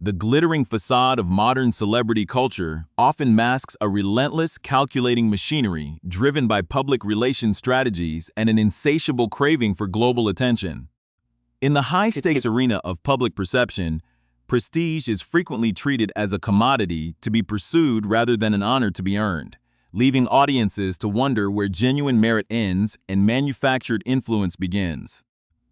The glittering facade of modern celebrity culture often masks a relentless, calculating machinery driven by public relations strategies and an insatiable craving for global attention. In the high-stakes arena of public perception, prestige is frequently treated as a commodity to be pursued rather than an honor to be earned, leaving audiences to wonder where genuine merit ends and manufactured influence begins.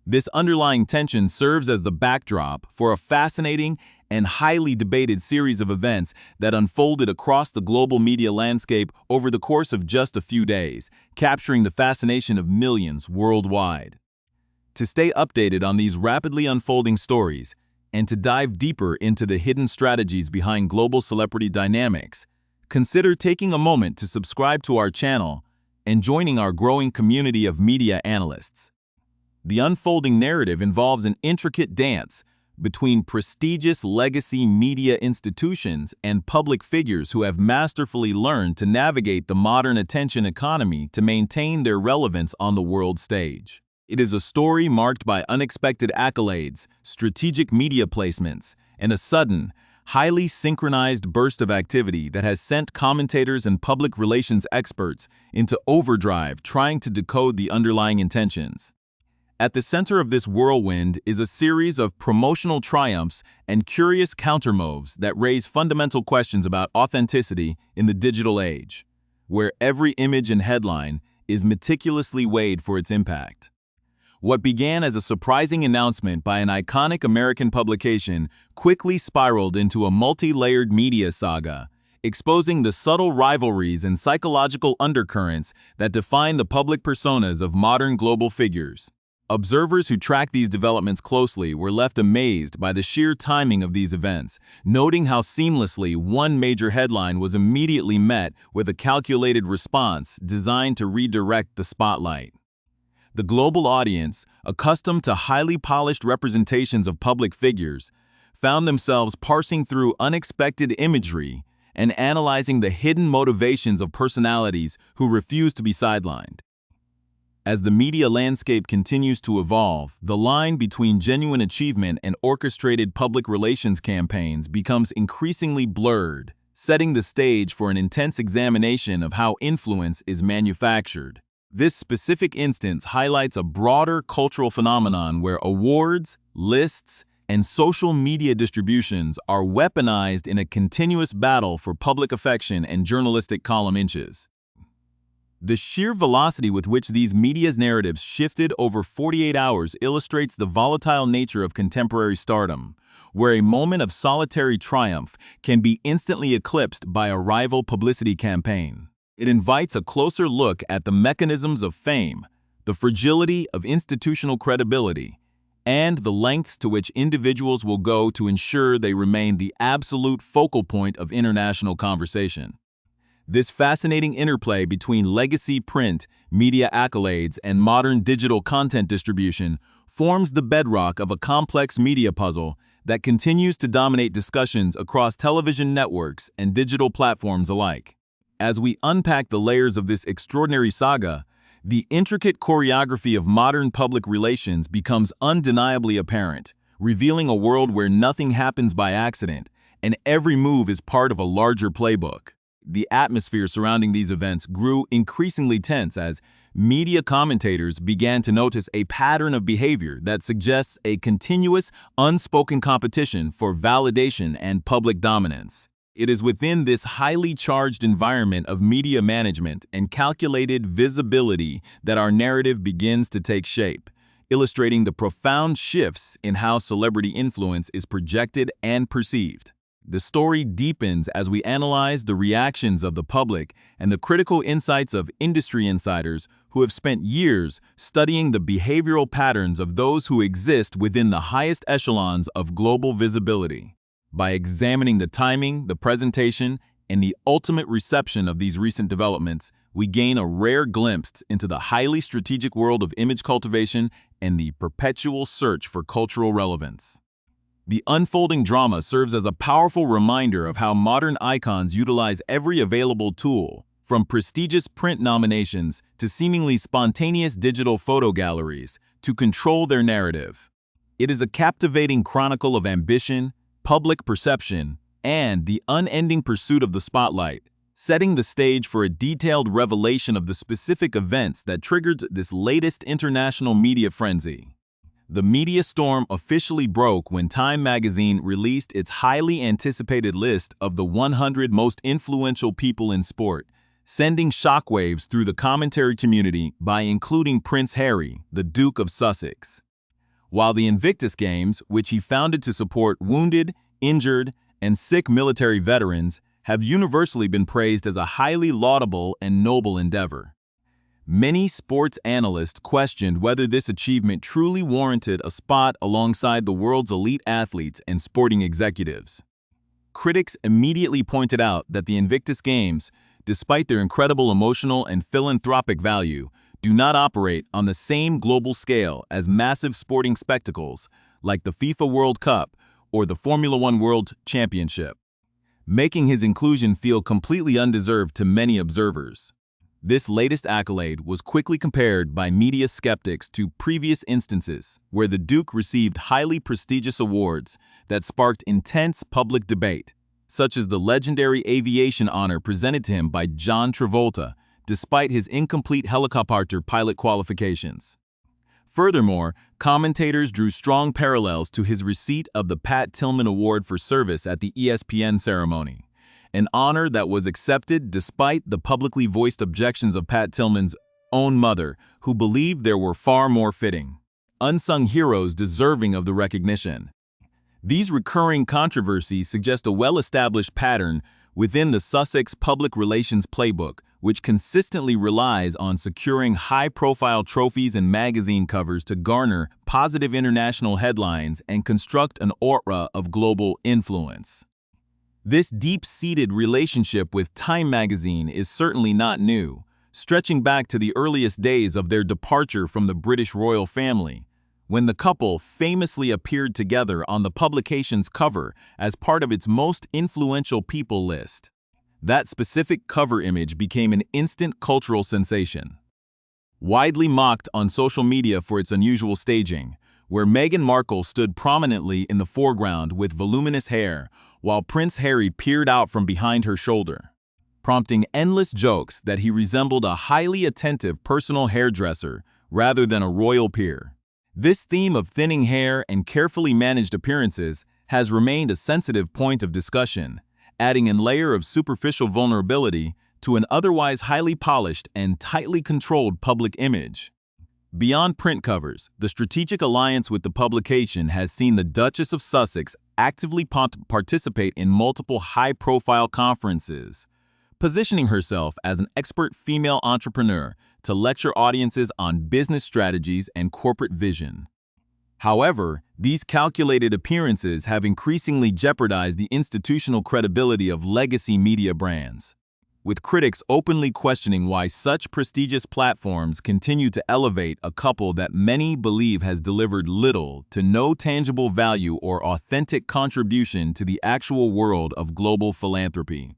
This underlying tension serves as the backdrop for a fascinating and highly debated series of events that unfolded across the global media landscape over the course of just a few days, capturing the fascination of millions worldwide. To stay updated on these rapidly unfolding stories, and to dive deeper into the hidden strategies behind global celebrity dynamics, consider taking a moment to subscribe to our channel and joining our growing community of media analysts. The unfolding narrative involves an intricate dance between prestigious legacy media institutions and public figures who have masterfully learned to navigate the modern attention economy to maintain their relevance on the world stage. It is a story marked by unexpected accolades, strategic media placements, and a sudden, highly synchronized burst of activity that has sent commentators and public relations experts into overdrive trying to decode the underlying intentions. At the center of this whirlwind is a series of promotional triumphs and curious countermoves that raise fundamental questions about authenticity in the digital age, where every image and headline is meticulously weighed for its impact. What began as a surprising announcement by an iconic American publication quickly spiraled into a multi-layered media saga, exposing the subtle rivalries and psychological undercurrents that define the public personas of modern global figures. Observers who tracked these developments closely were left amazed by the sheer timing of these events, noting how seamlessly one major headline was immediately met with a calculated response designed to redirect the spotlight. The global audience, accustomed to highly polished representations of public figures, found themselves parsing through unexpected imagery and analyzing the hidden motivations of personalities who refuse to be sidelined. As the media landscape continues to evolve, the line between genuine achievement and orchestrated public relations campaigns becomes increasingly blurred, setting the stage for an intense examination of how influence is manufactured. This specific instance highlights a broader cultural phenomenon where awards, lists, and social media distributions are weaponized in a continuous battle for public affection and journalistic column inches. The sheer velocity with which these media's narratives shifted over 48 hours illustrates the volatile nature of contemporary stardom, where a moment of solitary triumph can be instantly eclipsed by a rival publicity campaign. It invites a closer look at the mechanisms of fame, the fragility of institutional credibility, and the lengths to which individuals will go to ensure they remain the absolute focal point of international conversation. This fascinating interplay between legacy print, media accolades, and modern digital content distribution forms the bedrock of a complex media puzzle that continues to dominate discussions across television networks and digital platforms alike. As we unpack the layers of this extraordinary saga, the intricate choreography of modern public relations becomes undeniably apparent, revealing a world where nothing happens by accident and every move is part of a larger playbook. The atmosphere surrounding these events grew increasingly tense as media commentators began to notice a pattern of behavior that suggests a continuous, unspoken competition for validation and public dominance. It is within this highly charged environment of media management and calculated visibility that our narrative begins to take shape, illustrating the profound shifts in how celebrity influence is projected and perceived. The story deepens as we analyze the reactions of the public and the critical insights of industry insiders who have spent years studying the behavioral patterns of those who exist within the highest echelons of global visibility. By examining the timing, the presentation, and the ultimate reception of these recent developments, we gain a rare glimpse into the highly strategic world of image cultivation and the perpetual search for cultural relevance. The unfolding drama serves as a powerful reminder of how modern icons utilize every available tool, from prestigious print nominations to seemingly spontaneous digital photo galleries, to control their narrative. It is a captivating chronicle of ambition, public perception, and the unending pursuit of the spotlight, setting the stage for a detailed revelation of the specific events that triggered this latest international media frenzy. The media storm officially broke when Time magazine released its highly anticipated list of the 100 most influential people in sport, sending shockwaves through the commentary community by including Prince Harry, the Duke of Sussex. While the Invictus Games, which he founded to support wounded, injured, and sick military veterans, have universally been praised as a highly laudable and noble endeavor. Many sports analysts questioned whether this achievement truly warranted a spot alongside the world's elite athletes and sporting executives. Critics immediately pointed out that the Invictus Games, despite their incredible emotional and philanthropic value, do not operate on the same global scale as massive sporting spectacles like the FIFA World Cup or the Formula One World Championship, making his inclusion feel completely undeserved to many observers. This latest accolade was quickly compared by media skeptics to previous instances where the Duke received highly prestigious awards that sparked intense public debate, such as the legendary aviation honor presented to him by John Travolta, despite his incomplete helicopter pilot qualifications. Furthermore, commentators drew strong parallels to his receipt of the Pat Tillman Award for Service at the ESPN ceremony, an honor that was accepted despite the publicly voiced objections of Pat Tillman's own mother, who believed there were far more fitting, unsung heroes deserving of the recognition. These recurring controversies suggest a well-established pattern within the Sussex public relations playbook, which consistently relies on securing high-profile trophies and magazine covers to garner positive international headlines and construct an aura of global influence. This deep-seated relationship with Time magazine is certainly not new, stretching back to the earliest days of their departure from the British royal family, when the couple famously appeared together on the publication's cover as part of its most influential people list. That specific cover image became an instant cultural sensation. Widely mocked on social media for its unusual staging, where Meghan Markle stood prominently in the foreground with voluminous hair, while Prince Harry peered out from behind her shoulder, prompting endless jokes that he resembled a highly attentive personal hairdresser rather than a royal peer. This theme of thinning hair and carefully managed appearances has remained a sensitive point of discussion, adding a layer of superficial vulnerability to an otherwise highly polished and tightly controlled public image. Beyond print covers, the strategic alliance with the publication has seen the Duchess of Sussex actively participate in multiple high-profile conferences, positioning herself as an expert female entrepreneur to lecture audiences on business strategies and corporate vision. However, these calculated appearances have increasingly jeopardized the institutional credibility of legacy media brands, with critics openly questioning why such prestigious platforms continue to elevate a couple that many believe has delivered little to no tangible value or authentic contribution to the actual world of global philanthropy.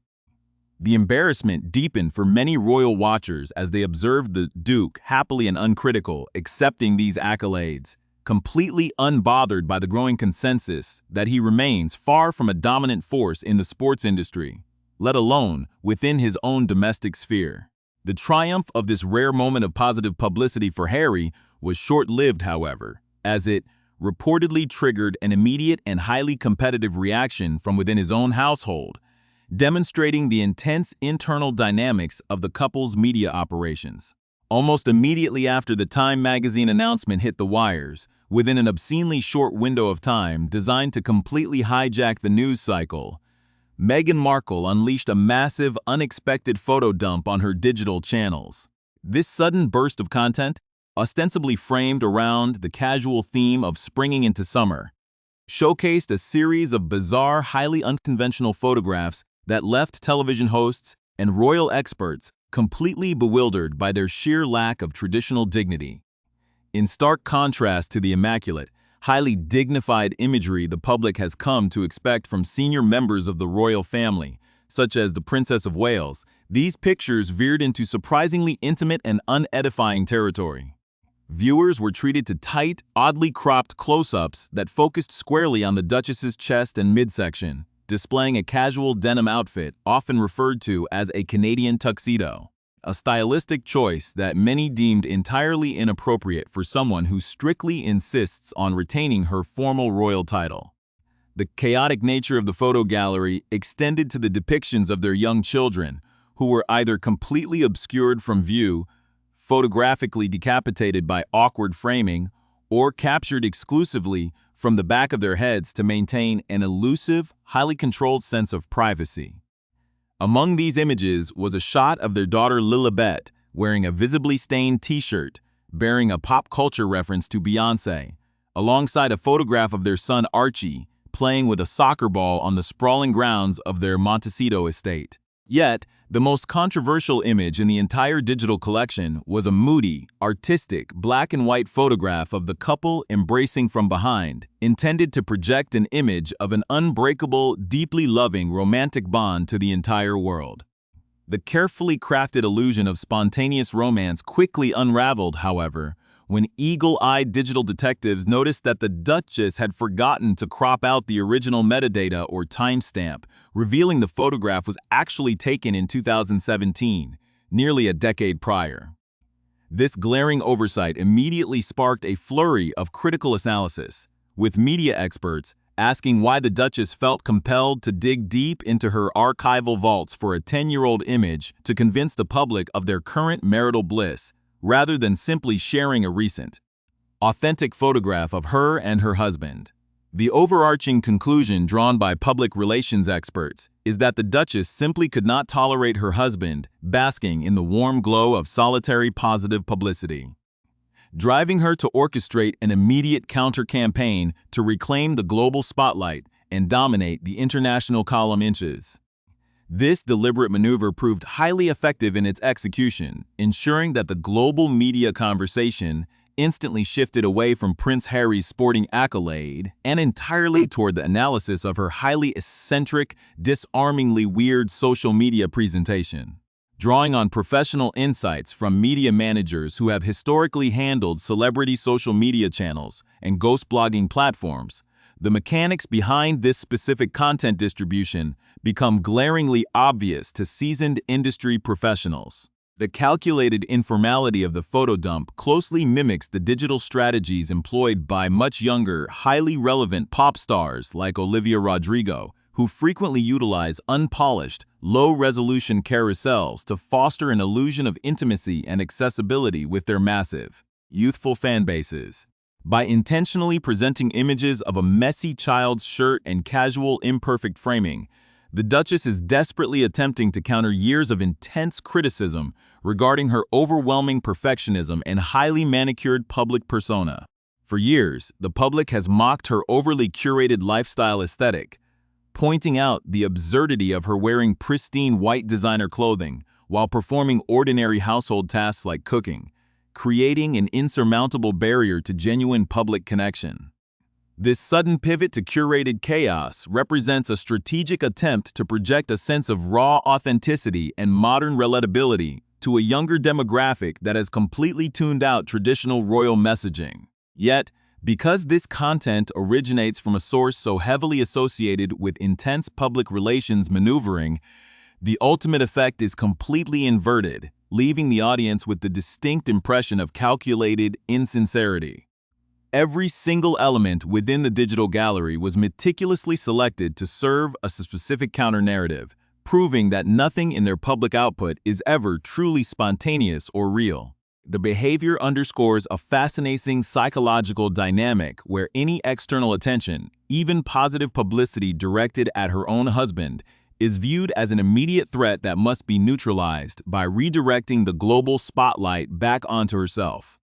The embarrassment deepened for many royal watchers as they observed the Duke happily and uncritical, accepting these accolades, completely unbothered by the growing consensus that he remains far from a dominant force in the sports industry, let alone within his own domestic sphere. The triumph of this rare moment of positive publicity for Harry was short-lived, however, as it reportedly triggered an immediate and highly competitive reaction from within his own household, demonstrating the intense internal dynamics of the couple's media operations. Almost immediately after the Time magazine announcement hit the wires, within an obscenely short window of time designed to completely hijack the news cycle, Meghan Markle unleashed a massive, unexpected photo dump on her digital channels. This sudden burst of content, ostensibly framed around the casual theme of springing into summer, showcased a series of bizarre, highly unconventional photographs that left television hosts and royal experts completely bewildered by their sheer lack of traditional dignity. In stark contrast to the immaculate, highly dignified imagery the public has come to expect from senior members of the royal family, such as the Princess of Wales, these pictures veered into surprisingly intimate and unedifying territory. Viewers were treated to tight, oddly cropped close-ups that focused squarely on the Duchess's chest and midsection, displaying a casual denim outfit often referred to as a Canadian tuxedo, a stylistic choice that many deemed entirely inappropriate for someone who strictly insists on retaining her formal royal title. The chaotic nature of the photo gallery extended to the depictions of their young children, who were either completely obscured from view, photographically decapitated by awkward framing, or captured exclusively from the back of their heads to maintain an elusive, highly controlled sense of privacy. Among these images was a shot of their daughter Lilibet wearing a visibly stained t-shirt bearing a pop culture reference to Beyoncé, alongside a photograph of their son Archie playing with a soccer ball on the sprawling grounds of their Montecito estate. Yet, the most controversial image in the entire digital collection was a moody, artistic, black and white photograph of the couple embracing from behind, intended to project an image of an unbreakable, deeply loving romantic bond to the entire world. The carefully crafted illusion of spontaneous romance quickly unraveled, however, when eagle-eyed digital detectives noticed that the Duchess had forgotten to crop out the original metadata or timestamp, revealing the photograph was actually taken in 2017, nearly a decade prior. This glaring oversight immediately sparked a flurry of critical analysis, with media experts asking why the Duchess felt compelled to dig deep into her archival vaults for a 10-year-old image to convince the public of their current marital bliss, rather than simply sharing a recent, authentic photograph of her and her husband. The overarching conclusion drawn by public relations experts is that the Duchess simply could not tolerate her husband basking in the warm glow of solitary positive publicity, driving her to orchestrate an immediate counter-campaign to reclaim the global spotlight and dominate the international column inches. This deliberate maneuver proved highly effective in its execution, ensuring that the global media conversation instantly shifted away from Prince Harry's sporting accolade and entirely toward the analysis of her highly eccentric, disarmingly weird social media presentation. Drawing on professional insights from media managers who have historically handled celebrity social media channels and ghost blogging platforms, the mechanics behind this specific content distribution become glaringly obvious to seasoned industry professionals. The calculated informality of the photo dump closely mimics the digital strategies employed by much younger, highly relevant pop stars like Olivia Rodrigo, who frequently utilize unpolished, low-resolution carousels to foster an illusion of intimacy and accessibility with their massive, youthful fan bases. By intentionally presenting images of a messy child's shirt and casual, imperfect framing, the Duchess is desperately attempting to counter years of intense criticism regarding her overwhelming perfectionism and highly manicured public persona. For years, the public has mocked her overly curated lifestyle aesthetic, pointing out the absurdity of her wearing pristine white designer clothing while performing ordinary household tasks like cooking, creating an insurmountable barrier to genuine public connection. This sudden pivot to curated chaos represents a strategic attempt to project a sense of raw authenticity and modern relatability to a younger demographic that has completely tuned out traditional royal messaging. Yet, because this content originates from a source so heavily associated with intense public relations maneuvering, the ultimate effect is completely inverted, leaving the audience with the distinct impression of calculated insincerity. Every single element within the digital gallery was meticulously selected to serve a specific counter-narrative, proving that nothing in their public output is ever truly spontaneous or real. The behavior underscores a fascinating psychological dynamic where any external attention, even positive publicity directed at her own husband, is viewed as an immediate threat that must be neutralized by redirecting the global spotlight back onto herself.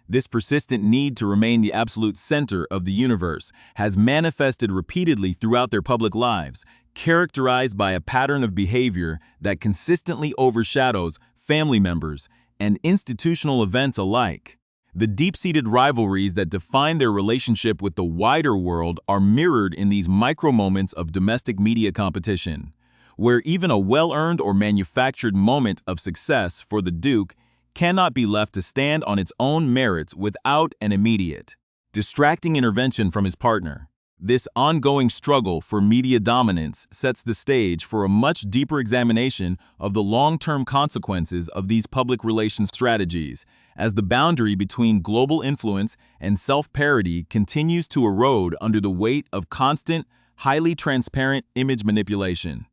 This persistent need to remain the absolute center of the universe has manifested repeatedly throughout their public lives, characterized by a pattern of behavior that consistently overshadows family members and institutional events alike. The deep-seated rivalries that define their relationship with the wider world are mirrored in these micro-moments of domestic media competition, where even a well-earned or manufactured moment of success for the Duke cannot be left to stand on its own merits without an immediate, distracting intervention from his partner. This ongoing struggle for media dominance sets the stage for a much deeper examination of the long-term consequences of these public relations strategies, as the boundary between global influence and self-parody continues to erode under the weight of constant, highly transparent image manipulation.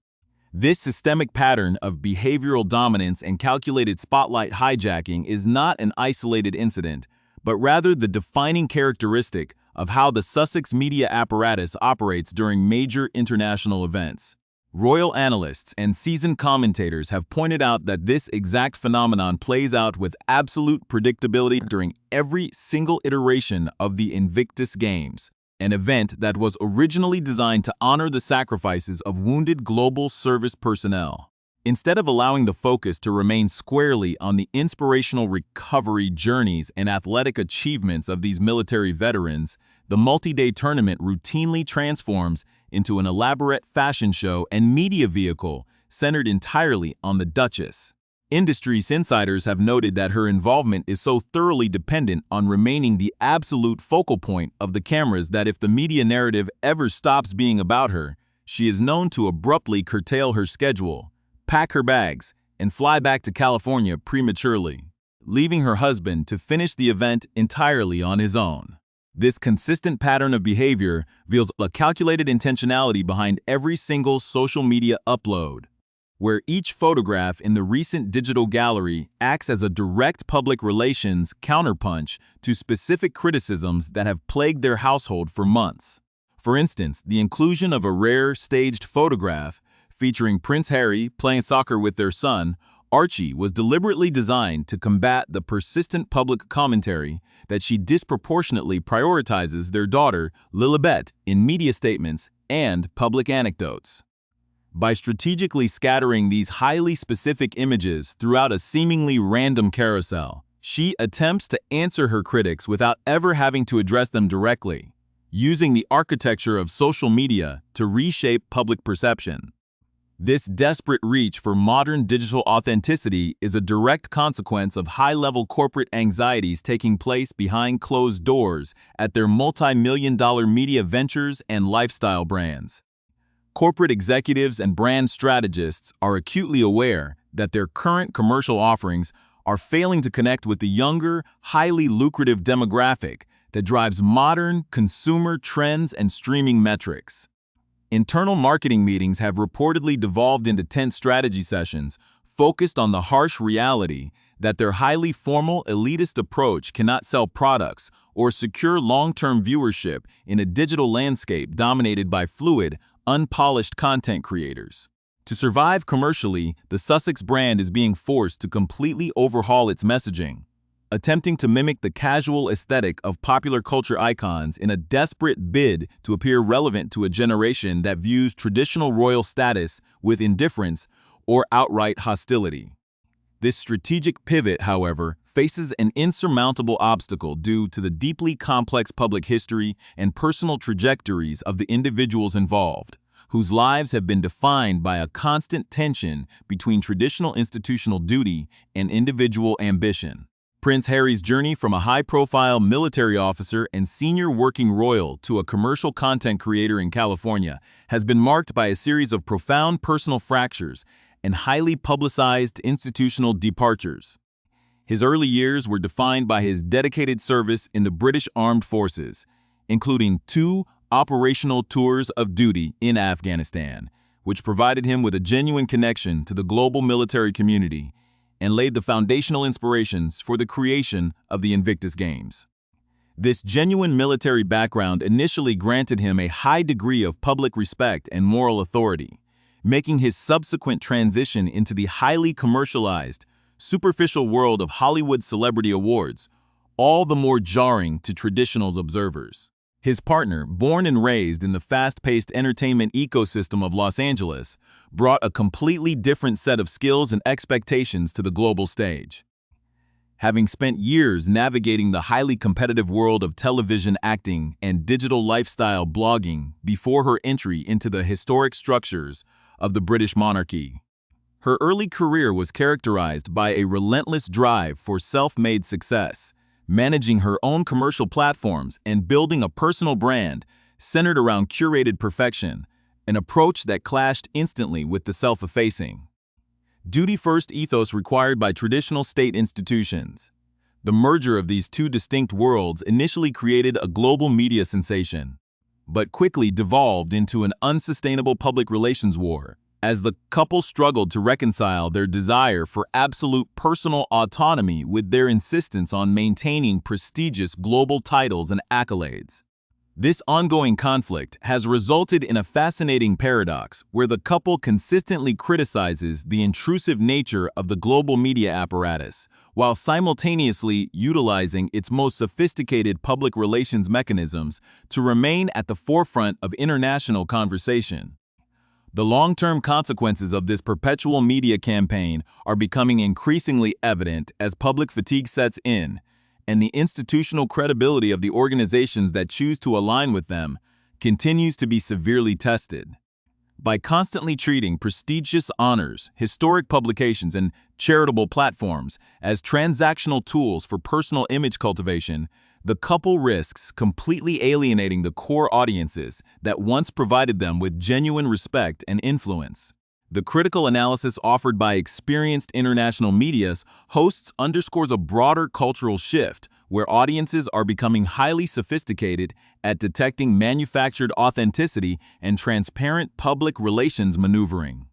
This systemic pattern of behavioral dominance and calculated spotlight hijacking is not an isolated incident, but rather the defining characteristic of how the Sussex media apparatus operates during major international events. Royal analysts and seasoned commentators have pointed out that this exact phenomenon plays out with absolute predictability during every single iteration of the Invictus Games, an event that was originally designed to honor the sacrifices of wounded global service personnel. Instead of allowing the focus to remain squarely on the inspirational recovery journeys and athletic achievements of these military veterans, the multi-day tournament routinely transforms into an elaborate fashion show and media vehicle centered entirely on the Duchess. Industry insiders have noted that her involvement is so thoroughly dependent on remaining the absolute focal point of the cameras that if the media narrative ever stops being about her, she is known to abruptly curtail her schedule, pack her bags, and fly back to California prematurely, leaving her husband to finish the event entirely on his own. This consistent pattern of behavior reveals a calculated intentionality behind every single social media upload, where each photograph in the recent digital gallery acts as a direct public relations counterpunch to specific criticisms that have plagued their household for months. For instance, the inclusion of a rare staged photograph featuring Prince Harry playing soccer with their son, Archie, was deliberately designed to combat the persistent public commentary that she disproportionately prioritizes their daughter, Lilibet, in media statements and public anecdotes. By strategically scattering these highly specific images throughout a seemingly random carousel, she attempts to answer her critics without ever having to address them directly, using the architecture of social media to reshape public perception. This desperate reach for modern digital authenticity is a direct consequence of high-level corporate anxieties taking place behind closed doors at their multi-million-dollar media ventures and lifestyle brands. Corporate executives and brand strategists are acutely aware that their current commercial offerings are failing to connect with the younger, highly lucrative demographic that drives modern consumer trends and streaming metrics. Internal marketing meetings have reportedly devolved into tense strategy sessions focused on the harsh reality that their highly formal, elitist approach cannot sell products or secure long-term viewership in a digital landscape dominated by fluid, unpolished content creators. To survive commercially, the Sussex brand is being forced to completely overhaul its messaging, attempting to mimic the casual aesthetic of popular culture icons in a desperate bid to appear relevant to a generation that views traditional royal status with indifference or outright hostility. This strategic pivot, however, faces an insurmountable obstacle due to the deeply complex public history and personal trajectories of the individuals involved, whose lives have been defined by a constant tension between traditional institutional duty and individual ambition. Prince Harry's journey from a high-profile military officer and senior working royal to a commercial content creator in California has been marked by a series of profound personal fractures and highly publicized institutional departures. His early years were defined by his dedicated service in the British Armed Forces, including 2 operational tours of duty in Afghanistan, which provided him with a genuine connection to the global military community and laid the foundational inspirations for the creation of the Invictus Games. This genuine military background initially granted him a high degree of public respect and moral authority, making his subsequent transition into the highly commercialized, superficial world of Hollywood celebrity awards all the more jarring to traditional observers. His partner, born and raised in the fast-paced entertainment ecosystem of Los Angeles, brought a completely different set of skills and expectations to the global stage. Having spent years navigating the highly competitive world of television acting and digital lifestyle blogging before her entry into the historic structures of the British monarchy, Her early career was characterized by a relentless drive for self-made success, managing her own commercial platforms and building a personal brand centered around curated perfection, an approach that clashed instantly with the self-effacing, duty-first ethos required by traditional state institutions. The merger of these two distinct worlds initially created a global media sensation, but quickly devolved into an unsustainable public relations war, as the couple struggled to reconcile their desire for absolute personal autonomy with their insistence on maintaining prestigious global titles and accolades. This ongoing conflict has resulted in a fascinating paradox where the couple consistently criticizes the intrusive nature of the global media apparatus, while simultaneously utilizing its most sophisticated public relations mechanisms to remain at the forefront of international conversation. The long-term consequences of this perpetual media campaign are becoming increasingly evident as public fatigue sets in, and the institutional credibility of the organizations that choose to align with them continues to be severely tested. By constantly treating prestigious honors, historic publications, and charitable platforms as transactional tools for personal image cultivation, the couple risks completely alienating the core audiences that once provided them with genuine respect and influence. The critical analysis offered by experienced international media hosts underscores a broader cultural shift where audiences are becoming highly sophisticated at detecting manufactured authenticity and transparent public relations maneuvering.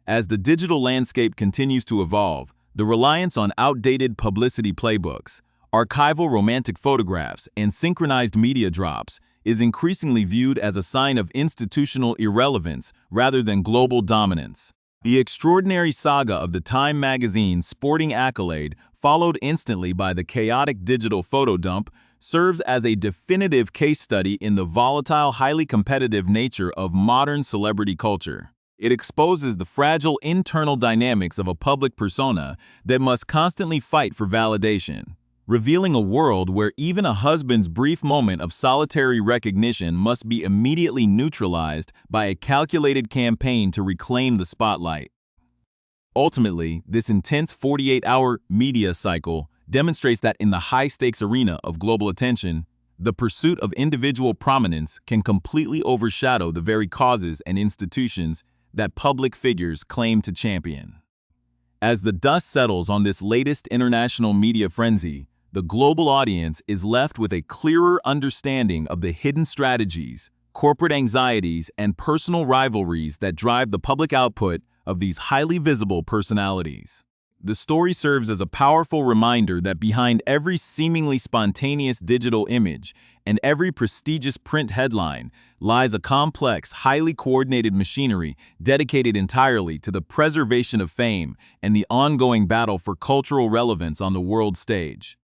As the digital landscape continues to evolve, the reliance on outdated publicity playbooks, archival romantic photographs, and synchronized media drops is increasingly viewed as a sign of institutional irrelevance rather than global dominance. The extraordinary saga of the Time magazine's sporting accolade, followed instantly by the chaotic digital photo dump, serves as a definitive case study in the volatile, highly competitive nature of modern celebrity culture. It exposes the fragile internal dynamics of a public persona that must constantly fight for validation, revealing a world where even a husband's brief moment of solitary recognition must be immediately neutralized by a calculated campaign to reclaim the spotlight. Ultimately, this intense 48-hour media cycle demonstrates that in the high-stakes arena of global attention, the pursuit of individual prominence can completely overshadow the very causes and institutions that public figures claim to champion. As the dust settles on this latest international media frenzy, the global audience is left with a clearer understanding of the hidden strategies, corporate anxieties, and personal rivalries that drive the public output of these highly visible personalities. The story serves as a powerful reminder that behind every seemingly spontaneous digital image and every prestigious print headline lies a complex, highly coordinated machinery dedicated entirely to the preservation of fame and the ongoing battle for cultural relevance on the world stage.